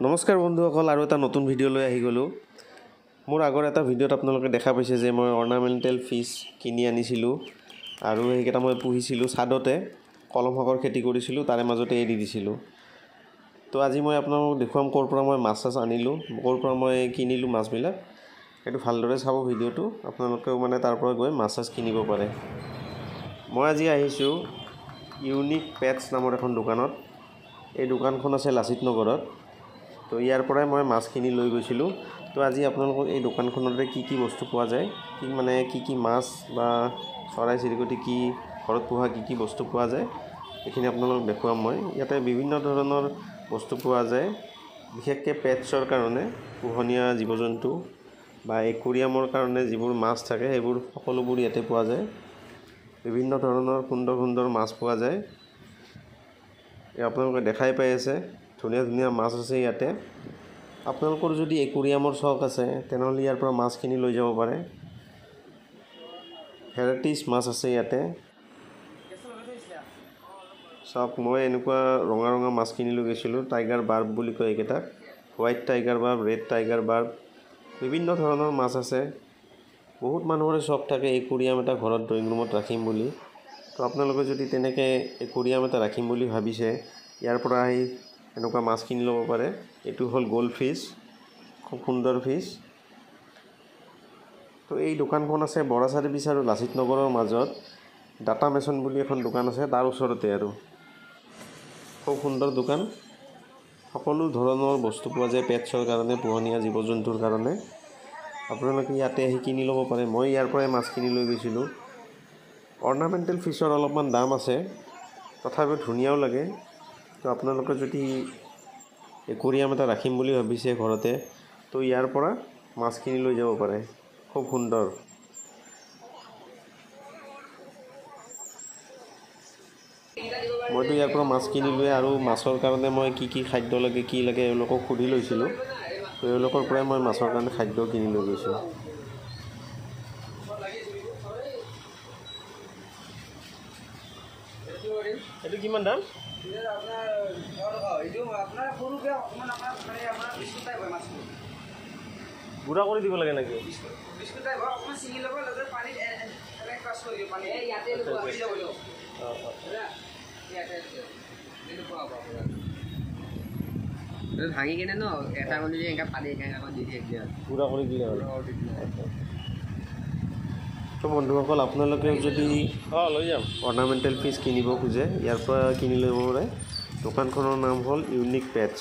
নমস্কাৰ বন্ধুসকল, আৰু এটা নতুন ভিডিঅ' লৈ আহি গ'লোঁ। মোৰ আগৰ এটা ভিডিঅ'ত আপোনালোকে দেখা পাইছে যে মই অৰ্নামেণ্টেল ফিছ কিনি আনিছিলোঁ আৰু সেইকেইটা মই পুহিছিলোঁ ছাদতে, কলম শাকৰ খেতি কৰিছিলোঁ, তাৰে মাজতে এৰি দিছিলোঁ। তো আজি মই আপোনালোকক দেখুৱাম ক'ৰ পৰা মই মাছ আনিলোঁ, ক'ৰ পৰা মই কিনিলোঁ মাছবিলাক। সেইটো ভালদৰে চাব ভিডিঅ'টো, আপোনালোকেও তাৰ পৰা গৈ মাছ কিনিব পাৰে। মই আজি আহিছোঁ ইউনিক পেটছ নামৰ এখন দোকানত। এই দোকানখন আছে লাচিত নগৰত। তো ইয়াৰ পৰাই মই মাছখিনি লৈ গৈছিলোঁ। তো আজি আপোনালোকক এই দোকানখনতে কি বস্তু পোৱা যায়, কি মাছ বা চৰাই চিৰিকটি কি ঘৰত পোহা কি বস্তু পোৱা যায়, এইখিনি আপোনালোকক দেখুৱাম মই। ইয়াতে বিভিন্ন ধৰণৰ বস্তু পোৱা যায়, বিশেষকৈ পেটছৰ কাৰণে, পোহনীয়া জীৱ জন্তু বা একুৰিয়ামৰ কাৰণে যিবোৰ মাছ থাকে সেইবোৰ সকলোবোৰ ইয়াতে পোৱা যায়। বিভিন্ন ধৰণৰ সুন্দৰ সুন্দৰ মাছ পোৱা যায়। আপোনালোকে দেখাই পাই আছে, ধুনীয়া ধুনীয়া মাছ আছে ইয়াতে। আপোনালোকৰ যদি একুৰিয়ামৰ চখ আছে তেনেহ'লে ইয়াৰ পৰা মাছ কিনি লৈ যাব পাৰে। ভেৰাইটিজ মাছ আছে ইয়াতে। চাওক, মই এনেকুৱা ৰঙা ৰঙা মাছ কিনি লৈ গৈছিলোঁ। টাইগাৰ বাৰ্ব বুলি কয় এইকেইটাক, white tiger barb, red tiger barb, বিভিন্ন ধৰণৰ মাছ আছে। বহুত মানুহৰে চখ থাকে একুৰিয়াম এটা ঘৰত ড্ৰয়িং ৰুমত ৰাখিম বুলি। তো আপোনালোকে যদি তেনেকৈ একুৰিয়াম এটা ৰাখিম বুলি ভাবিছে, ইয়াৰ পৰা আহি এনেকুৱা মাছ কিনি ল'ব পাৰে। এইটো হ'ল গ'ল্ড ফিছ, খুব সুন্দৰ ফিছ। তো এই দোকানখন আছে বৰা চাৰ্ভিচ আৰু লাচিত নগৰৰ মাজত। ডাটা মেচন বুলি এখন দোকান আছে, তাৰ ওচৰতে আৰু। খুব সুন্দৰ দোকান, সকলো ধৰণৰ বস্তু পোৱা যায় পেটছৰ কাৰণে, পোহনীয়া জীৱ জন্তুৰ কাৰণে। আপোনালোকে ইয়াতে আহি কিনি ল'ব পাৰে। মই ইয়াৰ পৰাই মাছ কিনি লৈ গৈছিলোঁ। অৰ্নামেণ্টেল ফিছৰ অলপমান দাম আছে, তথাপিও ধুনীয়াও লাগে। তো আপোনালোকে যদি একুৰিয়াম এটা ৰাখিম বুলি ভাবিছে ঘৰতে, তো ইয়াৰ পৰা মাছ কিনি লৈ যাব পাৰে। খুব সুন্দৰ। মইতো ইয়াৰ পৰা মাছ কিনি লৈ আৰু মাছৰ কাৰণে মই কি খাদ্য লাগে, কি লাগে এওঁলোকক সুধি লৈছিলোঁ। তো এওঁলোকৰ পৰাই মই মাছৰ কাৰণে খাদ্য কিনি লৈ গৈছোঁ। এইটো কিমান দাম? গুড়া কৰি দিব লাগে নেকি? ভাঙি কিনে ন এটা কৰি এনেকৈ পানী দি দিয়ে, গুড়া কৰি দিলে হ'ল। তো বন্ধুসকল, আপোনালোকেও যদি লৈ যাম অৰ্নামেণ্টেল ফিছ কিনিব খোজে, ইয়াৰ পৰা কিনি ল'ব পাৰে। দোকানখনৰ নাম হ'ল ইউনিক পেটছ।